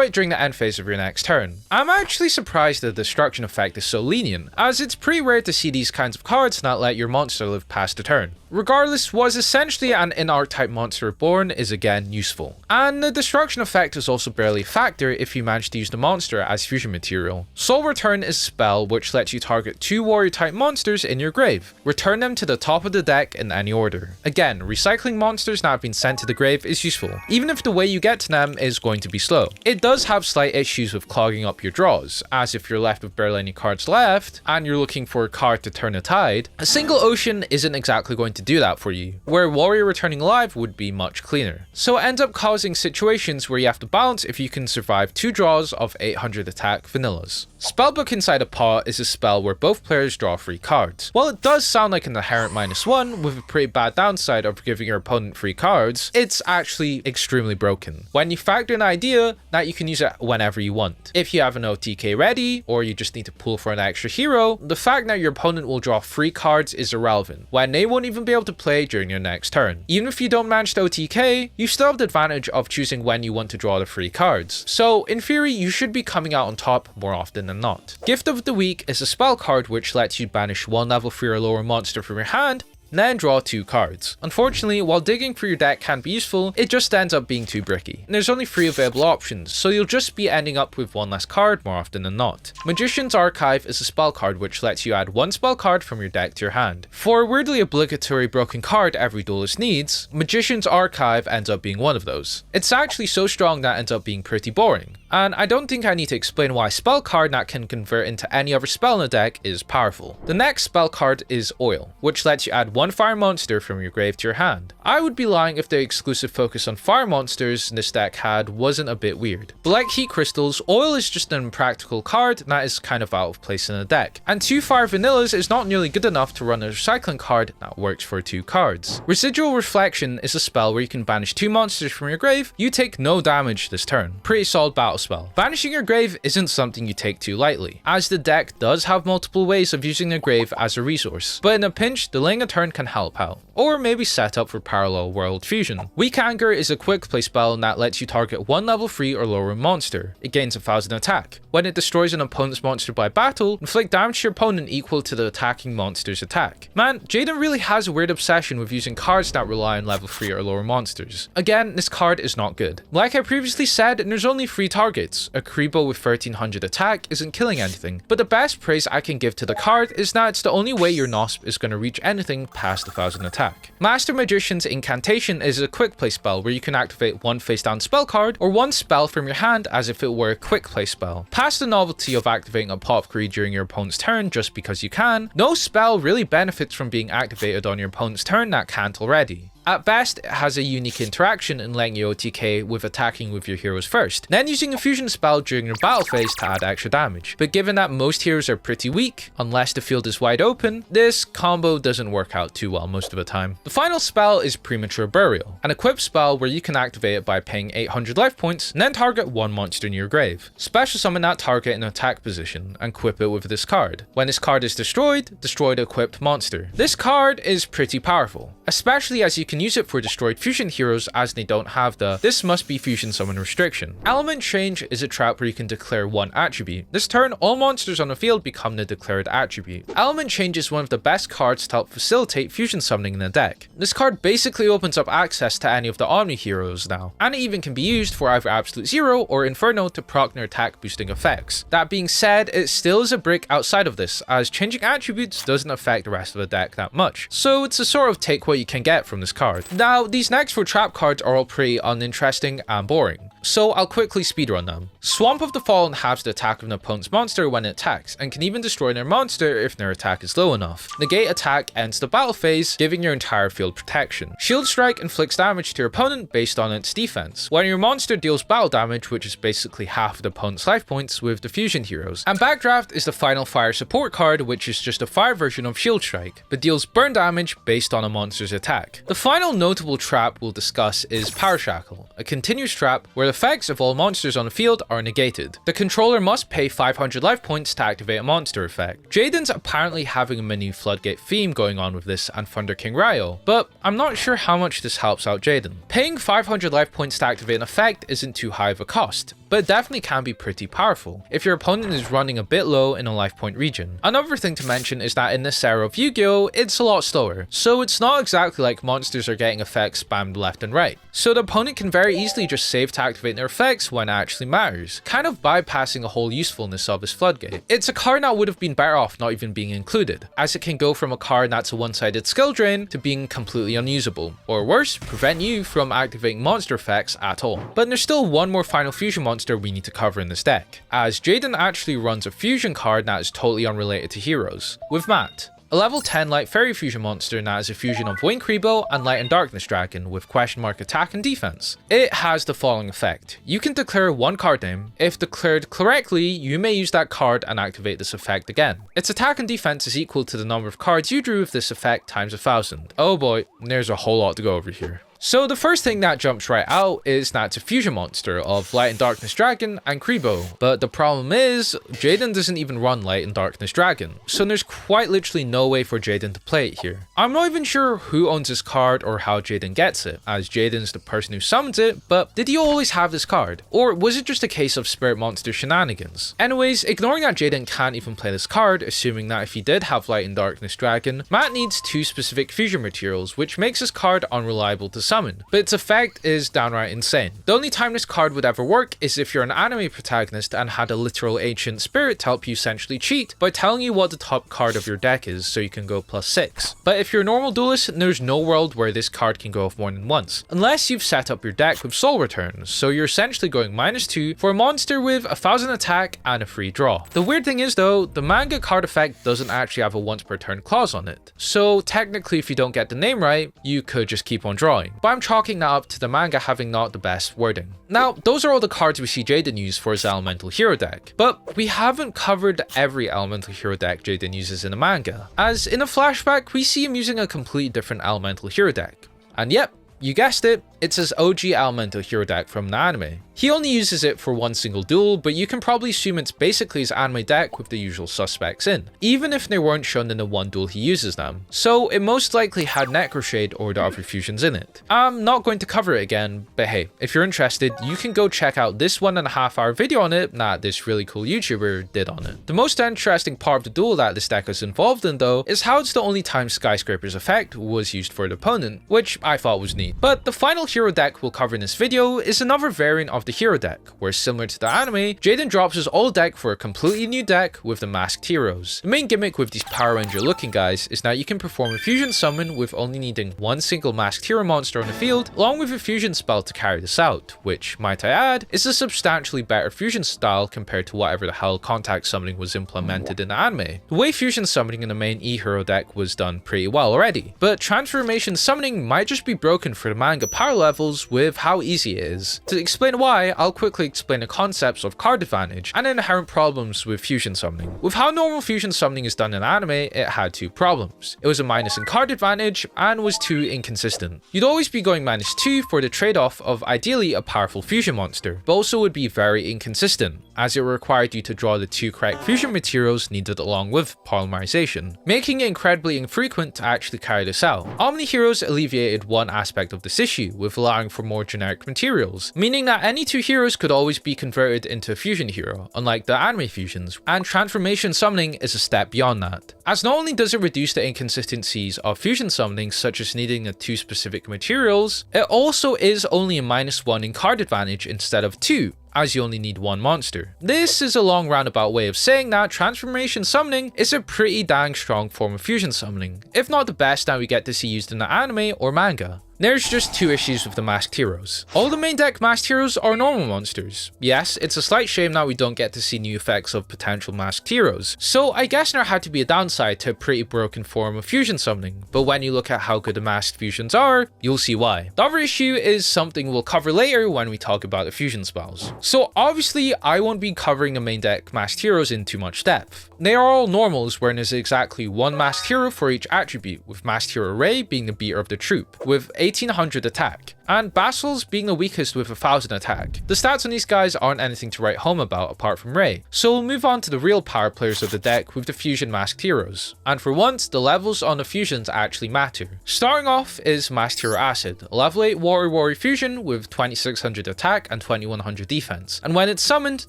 it during the end phase of your next turn. I'm actually surprised the destruction effect is so lenient, as it's pretty rare to see these kinds of cards not let your monster live past a turn. Regardless, was essentially an in-archetype monster reborn is again useful. And the destruction effect is also barely a factor if you manage to use the monster as fusion material. Soul Return is a spell which lets you target 2 warrior type monsters in your grave. Return them to the top of the deck in any order. Again, recycling monsters that have been sent to the grave is useful, even if the way you get to them is going to be slow. It does have slight issues with clogging up your draws, as if you're left with barely any cards left, and you're looking for a card to turn a tide, a single ocean isn't exactly going to do that for you, where Warrior returning alive would be much cleaner. So it ends up causing situations where you have to balance if you can survive 2 draws of 800 attack vanillas. Spellbook Inside a Paw is a spell where both players draw 3 cards. While it does sound like an inherent -1 with a pretty bad downside of giving your opponent 3 cards, it's actually extremely broken. When you factor in the idea that you can use it whenever you want. If you have an OTK ready, or you just need to pull for an extra hero, the fact that your opponent will draw 3 cards is irrelevant, when they won't even be able to play during your next turn. Even if you don't manage to OTK, you still have the advantage of choosing when you want to draw the 3 cards. So in theory, you should be coming out on top more often than not. Gift of the Week is a spell card which lets you banish 1 level 3 or lower monster from your hand, then draw 2 cards. Unfortunately, while digging through your deck can be useful, it just ends up being too bricky. And there's only 3 available options, so you'll just be ending up with 1 less card more often than not. Magician's Archive is a spell card which lets you add 1 spell card from your deck to your hand. For a weirdly obligatory broken card every duelist needs, Magician's Archive ends up being one of those. It's actually so strong that it ends up being pretty boring. And I don't think I need to explain why a spell card that can convert into any other spell in the deck is powerful. The next spell card is Oil, which lets you add 1 fire monster from your grave to your hand. I would be lying if the exclusive focus on fire monsters this deck had wasn't a bit weird. But like Heat Crystals, Oil is just an impractical card that is kind of out of place in the deck. And 2 fire vanillas is not nearly good enough to run a recycling card that works for 2 cards. Residual Reflection is a spell where you can banish 2 monsters from your grave, you take no damage this turn. Pretty solid battle spell. Banishing your grave isn't something you take too lightly, as the deck does have multiple ways of using the grave as a resource, but in a pinch, delaying a turn can help out, or maybe set up for parallel world fusion. Weak Anger is a quick play spell that lets you target 1 level 3 or lower monster. It gains 1000 attack. When it destroys an opponent's monster by battle, inflict damage to your opponent equal to the attacking monster's attack. Man, Jaden really has a weird obsession with using cards that rely on level 3 or lower monsters. Again, this card is not good. Like I previously said, there's only 3 targets. A Kribo with 1300 attack isn't killing anything, but the best praise I can give to the card is that it's the only way your Nosp is going to reach anything past 1000 attack. Master Magician's Incantation is a quick play spell where you can activate 1 face down spell card or 1 spell from your hand as if it were a quick play spell. Past the novelty of activating Apothecary during your opponent's turn just because you can, no spell really benefits from being activated on your opponent's turn that can't already. At best, it has a unique interaction in letting you OTK with attacking with your heroes first, then using a fusion spell during your battle phase to add extra damage. But given that most heroes are pretty weak, unless the field is wide open, this combo doesn't work out too well most of the time. The final spell is Premature Burial, an equipped spell where you can activate it by paying 800 life points and then target 1 monster near your grave. Special summon that target in an attack position and equip it with this card. When this card is destroyed, destroy the equipped monster. This card is pretty powerful, especially as you can use it for destroyed fusion heroes as they don't have the "this must be fusion summon" restriction. Element Change is a trap where you can declare 1 attribute. This turn, all monsters on the field become the declared attribute. Element Change is one of the best cards to help facilitate fusion summoning in the deck. This card basically opens up access to any of the Omni heroes now, and it even can be used for either Absolute Zero or Inferno to proc their attack boosting effects. That being said, it still is a brick outside of this, as changing attributes doesn't affect the rest of the deck that much. So it's a sort of take what you can get from this card. Now, these next 4 trap cards are all pretty uninteresting and boring, so I'll quickly speedrun them. Swamp of the Fallen halves the attack of an opponent's monster when it attacks, and can even destroy their monster if their attack is low enough. Negate attack ends the battle phase, giving your entire field protection. Shield Strike inflicts damage to your opponent based on its defense, when your monster deals battle damage, which is basically half of the opponent's life points with the fusion heroes. And Backdraft is the final fire support card, which is just a fire version of Shield Strike, but deals burn damage based on a monster's attack. The final notable trap we'll discuss is Power Shackle, a continuous trap where the effects of all monsters on the field are negated. The controller must pay 500 life points to activate a monster effect. Jaden's apparently having a mini Floodgate theme going on with this and Thunder King Ryo, but I'm not sure how much this helps out Jaden. Paying 500 life points to activate an effect isn't too high of a cost, but it definitely can be pretty powerful if your opponent is running a bit low in a life point region. Another thing to mention is that in this era of Yu-Gi-Oh, it's a lot slower, so it's not exactly like monsters are getting effects spammed left and right. So the opponent can very easily just save to activate their effects when it actually matters, kind of bypassing the whole usefulness of this Floodgate. It's a card that would have been better off not even being included, as it can go from a card that's a one-sided skill drain to being completely unusable, or worse, prevent you from activating monster effects at all. But there's still one more final fusion monster monster we need to cover in this deck, as Jaden actually runs a fusion card that is totally unrelated to heroes, with Matt, a level 10 Light Fairy fusion monster that is a fusion of Wing Kribo and Light and Darkness Dragon with question mark attack and defense. It has the following effect. You can declare one card name. If declared correctly, you may use that card and activate this effect again. Its attack and defense is equal to the number of cards you drew with this effect times 1000. Oh boy, there's a whole lot to go over here. So the first thing that jumps right out is that it's a fusion monster of Light and Darkness Dragon and Kribo. But the problem is, Jaden doesn't even run Light and Darkness Dragon, so there's quite literally no way for Jaden to play it here. I'm not even sure who owns this card or how Jaden gets it, as Jaden's the person who summons it, but did he always have this card? Or was it just a case of spirit monster shenanigans? Anyways, ignoring that Jaden can't even play this card, assuming that if he did have Light and Darkness Dragon, Matt needs 2 specific fusion materials, which makes this card unreliable to summon. But its effect is downright insane. The only time this card would ever work is if you're an anime protagonist and had a literal ancient spirit to help you essentially cheat by telling you what the top card of your deck is so you can go +6. But if you're a normal duelist, there's no world where this card can go off more than once, unless you've set up your deck with soul returns, so you're essentially going -2 for a monster with 1000 attack and a free draw. The weird thing is though, the manga card effect doesn't actually have a once per turn clause on it, so technically if you don't get the name right, you could just keep on drawing. But I'm chalking that up to the manga having not the best wording. Now, those are all the cards we see Jaden use for his elemental hero deck, but we haven't covered every elemental hero deck Jaden uses in the manga, as in a flashback we see him using a completely different elemental hero deck. And yep, you guessed it, it's his OG elemental hero deck from the anime. He only uses it for one single duel, but you can probably assume it's basically his anime deck with the usual suspects in, even if they weren't shown in the one duel he uses them. So it most likely had Necroshade or the other fusions in it. I'm not going to cover it again, but hey, if you're interested, you can go check out this 1.5 hour video on it that this really cool YouTuber did on it. The most interesting part of the duel that this deck is involved in though, is how it's the only time Skyscraper's effect was used for the opponent, which I thought was neat. But the final hero deck we'll cover in this video is another variant of the hero deck, where similar to the anime, Jaden drops his old deck for a completely new deck with the masked heroes. The main gimmick with these Power Ranger looking guys is that you can perform a fusion summon with only needing one single masked hero monster on the field, along with a fusion spell to carry this out, which, might I add, is a substantially better fusion style compared to whatever the hell contact summoning was implemented in the anime. The way fusion summoning in the main E-hero deck was done pretty well already, but transformation summoning might just be broken for the manga power levels with how easy it is. To explain why, I'll quickly explain the concepts of card advantage and inherent problems with fusion summoning. With how normal fusion summoning is done in anime, it had 2 problems. It was a minus in card advantage and was too inconsistent. You'd always be going -2 for the trade-off of ideally a powerful fusion monster, but also would be very inconsistent, as it required you to draw the 2 correct fusion materials needed along with polymerization, making it incredibly infrequent to actually carry this out. Omni Heroes alleviated one aspect of this issue, with allowing for more generic materials, meaning that any 2 heroes could always be converted into a fusion hero, unlike the anime fusions, and transformation summoning is a step beyond that. As not only does it reduce the inconsistencies of fusion summoning, such as needing the 2 specific materials, it also is only a -1 in card advantage instead of 2, as you only need one monster. This is a long roundabout way of saying that transformation summoning is a pretty dang strong form of fusion summoning, if not the best that we get to see used in the anime or manga. There's just 2 issues with the masked heroes. All the main deck masked heroes are normal monsters. Yes, it's a slight shame that we don't get to see new effects of potential masked heroes, so I guess there had to be a downside to a pretty broken form of fusion summoning, but when you look at how good the masked fusions are, you'll see why. The other issue is something we'll cover later when we talk about the fusion spells. So obviously I won't be covering the main deck masked heroes in too much depth. They are all normals where there's exactly one masked hero for each attribute, with masked hero Ray being the beater of the troop, with 1800 attack, and Basils being the weakest with 1000 attack. The stats on these guys aren't anything to write home about apart from Ray, so we'll move on to the real power players of the deck with the fusion masked heroes. And for once, the levels on the fusions actually matter. Starting off is masked hero Acid, a level 8 warrior fusion with 2600 attack and 2100 defense, and when it's summoned,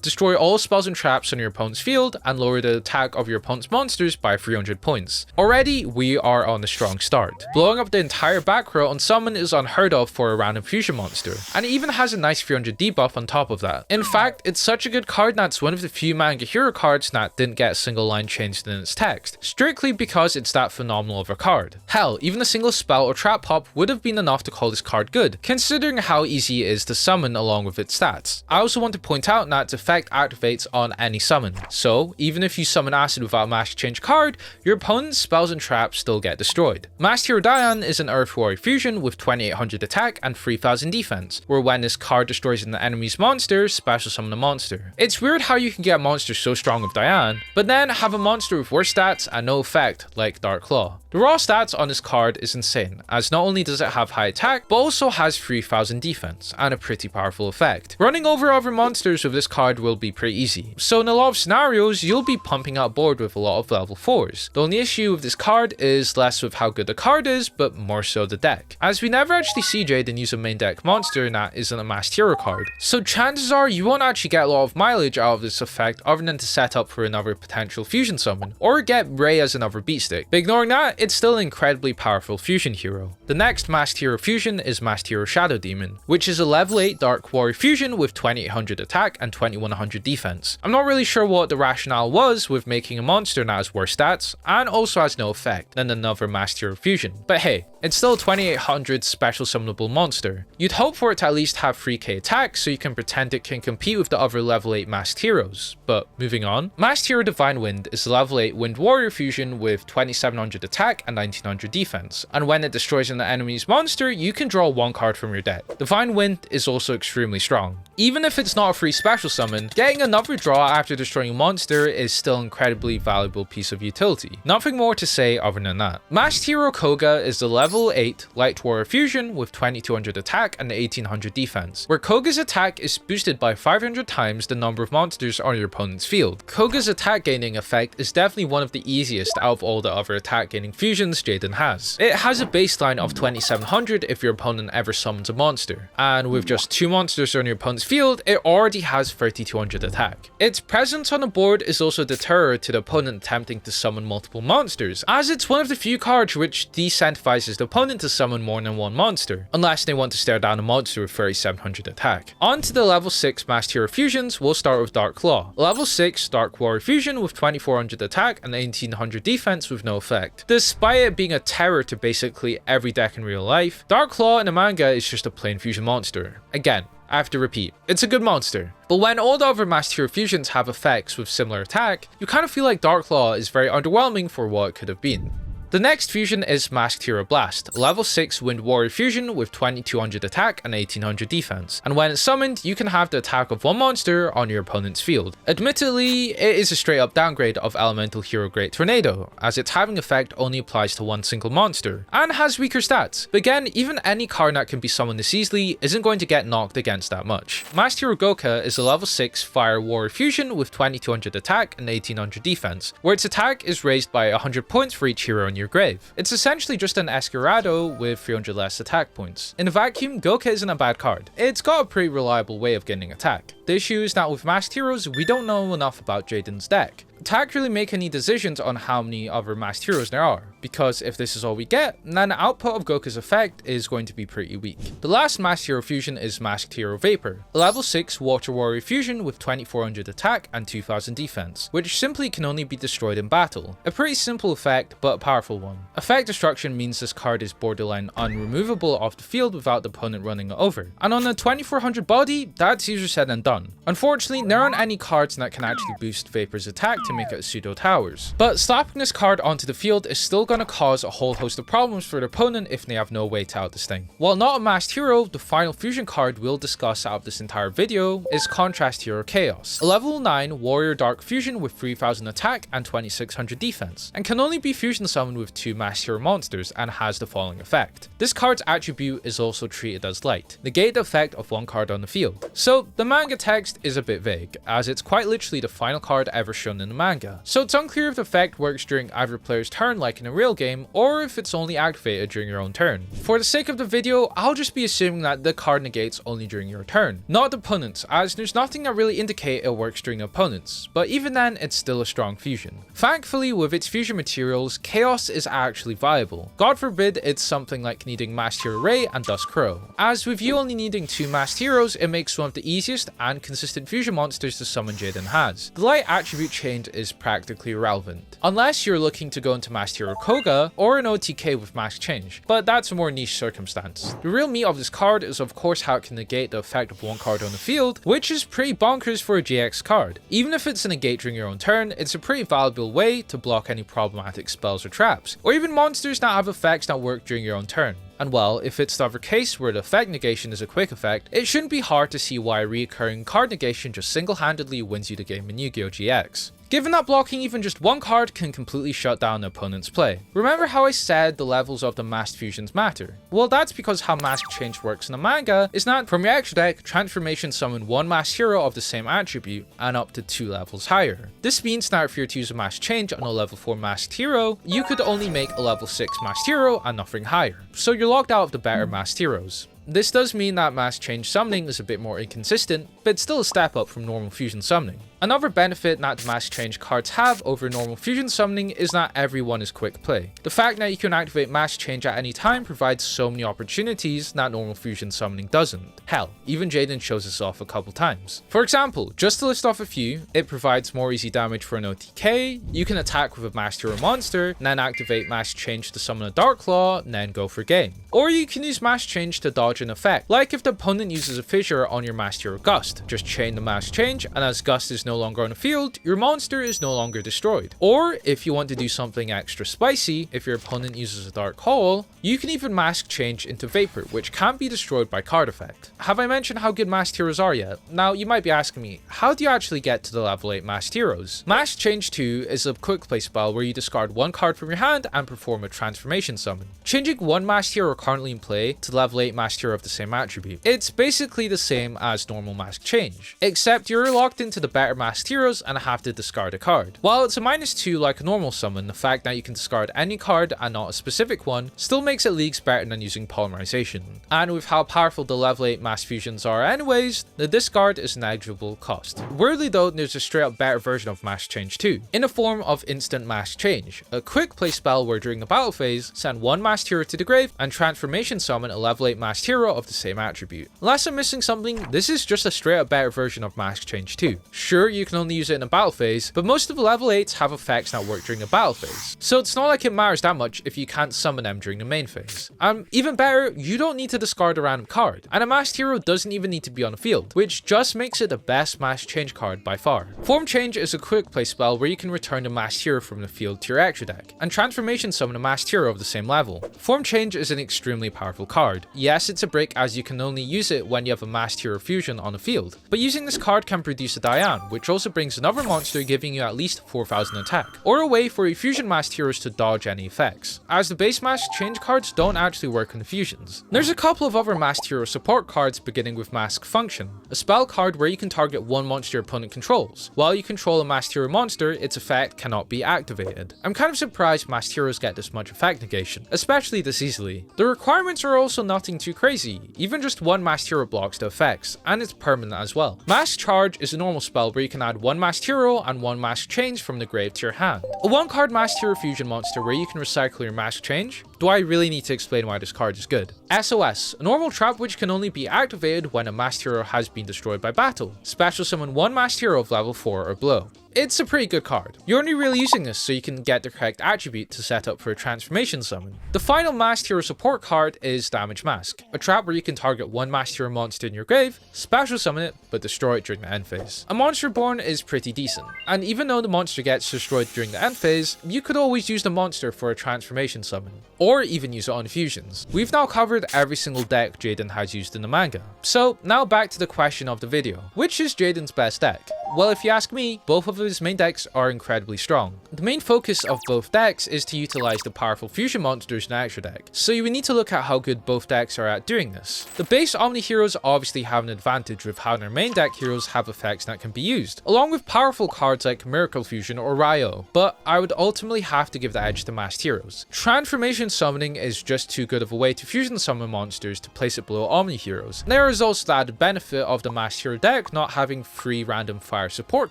destroy all spells and traps on your opponent's field and lower the attack of your opponent's monsters by 300 points. Already, we are on a strong start. Blowing up the entire back row on some summon is unheard of for a random fusion monster, and it even has a nice 300 debuff on top of that. In fact, it's such a good card that it's one of the few manga hero cards that didn't get a single line changed in its text, strictly because it's that phenomenal of a card. Hell, even a single spell or trap pop would have been enough to call this card good, considering how easy it is to summon along with its stats. I also want to point out that its effect activates on any summon, so even if you summon Acid without a mask change card, your opponent's spells and traps still get destroyed. Masked Hero Diane is an Earth Warrior fusion with 2800 attack and 3000 defense, where when this card destroys an enemy's monster, special summon a monster. It's weird how you can get a monster so strong with Diane, but then have a monster with worse stats and no effect like Dark Claw. The raw stats on this card is insane, as not only does it have high attack, but also has 3000 defense, and a pretty powerful effect. Running over other monsters with this card will be pretty easy, so in a lot of scenarios, you'll be pumping out board with a lot of level 4s. The only issue with this card is less with how good the card is, but more so the deck, as we never actually see Jaden use a main deck monster that isn't a masked hero card, so chances are you won't actually get a lot of mileage out of this effect other than to set up for another potential fusion summon, or get Ray as another beat stick. But ignoring that, it's still an incredibly powerful fusion hero. The next masked hero fusion is Masked Hero Shadow Demon, which is a level 8 Dark Warrior fusion with 2800 attack and 2100 defense. I'm not really sure what the rationale was with making a monster that has worse stats, and also has no effect, than another Masked Hero fusion, but hey, it's still a 2800 special summonable monster. You'd hope for it to at least have 3k attack so you can pretend it can compete with the other level 8 masked heroes, but moving on. Masked Hero Divine Wind is a level 8 Wind Warrior fusion with 2700 attack and 1900 defense, and when it destroys an enemy's monster, you can draw one card from your deck. Divine Wind is also extremely strong. Even if it's not a free special summon, getting another draw after destroying a monster is still an incredibly valuable piece of utility. Nothing more to say other than that. Masked Hero Koga is the level 8 Light Warrior fusion with 2200 attack and 1800 defense, where Koga's attack is boosted by 500 times the number of monsters on your opponent's field. Koga's attack gaining effect is definitely one of the easiest out of all the other attack gaining fusions Jaden has. It has a baseline of 2700 if your opponent ever summons a monster, and with just 2 monsters on your opponent's field, it already has 3200 attack. Its presence on the board is also a deterrent to the opponent attempting to summon multiple monsters, as it's one of the few cards which decentivizes the opponent to summon more than one monster, unless they want to stare down a monster with 3700 attack. On to the level 6 Masked Hero fusions, we'll start with Dark Claw. Level 6 Dark Warrior fusion with 2400 attack and 1800 defense with no effect. Despite it being a terror to basically every deck in real life, Dark Claw in the manga is just a plain fusion monster. Again, I have to repeat, it's a good monster. But when all the other Masked Hero fusions have effects with similar attack, you kind of feel like Dark Claw is very underwhelming for what it could have been. The next fusion is Masked Hero Blast, level 6 Wind Warrior fusion with 2200 attack and 1800 defense, and when it's summoned, you can have the attack of one monster on your opponent's field. Admittedly, it is a straight up downgrade of Elemental Hero Great Tornado, as its having effect only applies to one single monster, and has weaker stats. But again, even any card that can be summoned this easily isn't going to get knocked against that much. Masked Hero Goka is a level 6 Fire Warrior fusion with 2200 attack and 1800 defense, where its attack is raised by 100 points for each hero in your grave. It's essentially just an Escurado with 300 less attack points. In a vacuum, Goka isn't a bad card. It's got a pretty reliable way of getting attack. The issue is that with masked heroes, we don't know enough about Jaden's deck. Attack really make any decisions on how many other masked heroes there are, because if this is all we get, then the output of Goka's effect is going to be pretty weak. The last masked hero fusion is Masked Hero Vapor, a level 6 Water Warrior fusion with 2400 attack and 2000 defense, which simply can only be destroyed in battle. A pretty simple effect, but a powerful one. Effect destruction means this card is borderline unremovable off the field without the opponent running it over, and on a 2400 body, that's easier said than done. Unfortunately, there aren't any cards that can actually boost Vapor's attack to make it pseudo towers, but slapping this card onto the field is still going to cause a whole host of problems for the opponent if they have no way to out this thing. While not a masked hero, the final fusion card we'll discuss out of this entire video is Contrast Hero Chaos, a level 9 Warrior Dark fusion with 3000 attack and 2600 defense, and can only be fusion summoned with 2 masked hero monsters and has the following effect. This card's attribute is also treated as light, negate the effect of one card on the field. So the manga text is a bit vague, as it's quite literally the final card ever shown in the manga, so it's unclear if the effect works during either player's turn like in a real game, or if it's only activated during your own turn. For the sake of the video, I'll just be assuming that the card negates only during your turn, not the opponent's, as there's nothing that really indicate it works during the opponent's, but even then it's still a strong fusion. Thankfully, with its fusion materials, Chaos is actually viable. God forbid it's something like needing Masked Hero Ray and Dusk Crow, as with you only needing 2 Masked Heroes, it makes one of the easiest and consistent fusion monsters to summon Jaden has. The light attribute change is practically irrelevant, unless you're looking to go into Masked Hero Koga or an OTK with Mask Change, but that's a more niche circumstance. The real meat of this card is of course how it can negate the effect of one card on the field, which is pretty bonkers for a GX card. Even if it's a negate during your own turn, it's a pretty valuable way to block any problematic spells or traps, or even monsters that have effects that work during your own turn. And well, if it's the other case where the effect negation is a quick effect, it shouldn't be hard to see why a reoccurring card negation just single-handedly wins you the game in Yu-Gi-Oh! GX. Given that blocking even just one card can completely shut down the opponent's play. Remember how I said the levels of the masked fusions matter? Well, that's because how Mask Change works in the manga is that from your extra deck, transformation summon one masked hero of the same attribute and up to 2 levels higher. This means that if you were to use a Mask Change on a level 4 masked hero, you could only make a level 6 masked hero and nothing higher, so you're locked out of the better masked heroes. This does mean that Mask Change summoning is a bit more inconsistent, but it's still a step up from normal fusion summoning. Another benefit that the Mask Change cards have over normal fusion summoning is that everyone is quick play. The fact that you can activate Mask Change at any time provides so many opportunities that normal fusion summoning doesn't. Hell, even Jaden shows this off a couple times. For example, just to list off a few, it provides more easy damage for an OTK, you can attack with a Masked Hero monster, then activate Mask Change to summon a Dark Claw, and then go for game. Or you can use Mask Change to dodge an effect, like if the opponent uses a fissure on your Masked Hero Gust. Just chain the Mask Change, and as Gust is no longer on the field, your monster is no longer destroyed. Or if you want to do something extra spicy, if your opponent uses a Dark Hole, you can even Mask Change into Vapor, which can't be destroyed by card effect. Have I mentioned how good Masked Heroes are yet? Now you might be asking me, how do you actually get to the level 8 Masked Heroes? Mask Change 2 is a quick play spell where you discard one card from your hand and perform a transformation summon, changing one Masked Hero currently in play to the level 8 Masked Hero of the same attribute. It's basically the same as normal Mask Change, except you're locked into the better Masked Heroes and have to discard a card. While it's a -2 like a normal summon, the fact that you can discard any card and not a specific one still makes it leagues better than using polymerization. And with how powerful the level 8 mass fusions are anyways, the discard is a negligible cost. Weirdly though, there's a straight up better version of Mask Change 2, in the form of Instant Mask Change, a quick play spell where during the battle phase, send one masked hero to the grave and transformation summon a level 8 masked hero of the same attribute. Unless I'm missing something, this is just a straight up better version of Mask Change 2. Sure, you can only use it in a battle phase, but most of the level 8s have effects that work during the battle phase, so it's not like it matters that much if you can't summon them during the main phase. Even better, you don't need to discard a random card, and a masked hero doesn't even need to be on the field, which just makes it the best Mask Change card by far. Form Change is a quick play spell where you can return a masked hero from the field to your extra deck, and transformation summon a masked hero of the same level. Form Change is an extremely powerful card. Yes, it's a brick as you can only use it when you have a masked hero fusion on the field, but using this card can produce a Diane, which also brings another monster giving you at least 4000 attack, or a way for your fusion masked heroes to dodge any effects, as the base Mask Change cards don't actually work on the fusions. There's a couple of other masked hero support cards beginning with Mask Function, a spell card where you can target one monster your opponent controls. While you control a masked hero monster, its effect cannot be activated. I'm kind of surprised masked heroes get this much effect negation, especially this easily. The requirements are also nothing too crazy, even just one masked hero blocks the effects, and it's permanent as well. Mask Charge is a normal spell where you can add one masked hero and one Mask Change from the grave to your hand. A one card masked hero fusion monster where you can recycle your Mask Change. Do I really need to explain why this card is good? SOS, a normal trap which can only be activated when a masked hero has been destroyed by battle. Special summon one masked hero of level 4 or below. It's a pretty good card. You're only really using this so you can get the correct attribute to set up for a transformation summon. The final masked hero support card is Damage Mask, a trap where you can target one masked hero monster in your grave, special summon it, but destroy it during the end phase. A monster born is pretty decent, and even though the monster gets destroyed during the end phase, you could always use the monster for a transformation summon, or even use it on fusions. We've now covered every single deck Jaden has used in the manga, so now back to the question of the video. Which is Jaden's best deck? Well, if you ask me, both of his main decks are incredibly strong. The main focus of both decks is to utilize the powerful fusion monsters in the extra deck, so you would need to look at how good both decks are at doing this. The base Omni heroes obviously have an advantage with how their main deck heroes have effects that can be used, along with powerful cards like Miracle Fusion or Ryo, but I would ultimately have to give the edge to masked heroes. Transformation summoning is just too good of a way to fusion summon monsters to place it below Omni heroes. There is also the added benefit of the masked hero deck not having free random fire support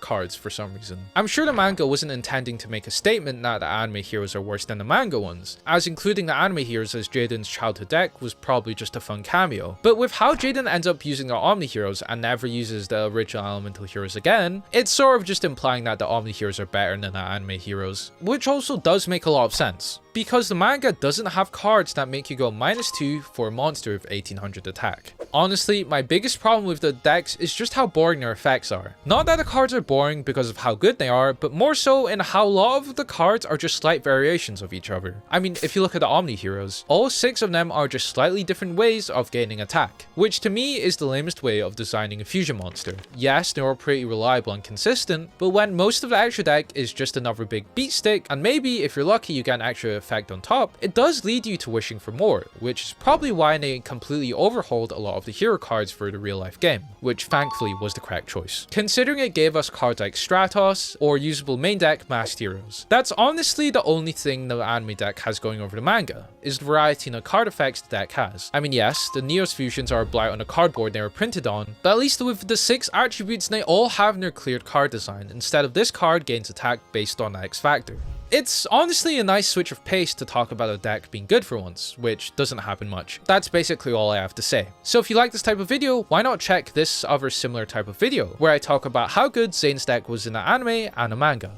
cards for some reason. I'm sure the manga wasn't intending to make a statement that the anime heroes are worse than the manga ones, as including the anime heroes as Jaden's childhood deck was probably just a fun cameo. But with how Jaden ends up using the Omni heroes and never uses the original elemental heroes again, it's sort of just implying that the Omni heroes are better than the anime heroes, which also does make a lot of sense, because the manga doesn't have cards that make you go -2 for a monster with 1800 attack. Honestly, my biggest problem with the decks is just how boring their effects are. Not that the cards are boring because of how good they are, but more so in how a lot of the cards are just slight variations of each other. I mean, if you look at the Omni heroes, all 6 of them are just slightly different ways of gaining attack, which to me is the lamest way of designing a fusion monster. Yes, they're all pretty reliable and consistent, but when most of the extra deck is just another big beat stick, and maybe if you're lucky you get an extra effect on top, it does lead you to wishing for more, which is probably why they completely overhauled a lot of the hero cards for the real life game, which thankfully was the correct choice, considering it gave us cards like Stratos or usable main deck masked heroes. That's honestly the only thing the anime deck has going over the manga, is the variety in the card effects the deck has. I mean, yes, the Neos fusions are a blight on the cardboard they were printed on, but at least with the 6 attributes they all have in their cleared card design, instead of this card gains attack based on the X factor. It's honestly a nice switch of pace to talk about a deck being good for once, which doesn't happen much. That's basically all I have to say. So if you like this type of video, why not check this other similar type of video, where I talk about how good Zane's deck was in the anime and the manga.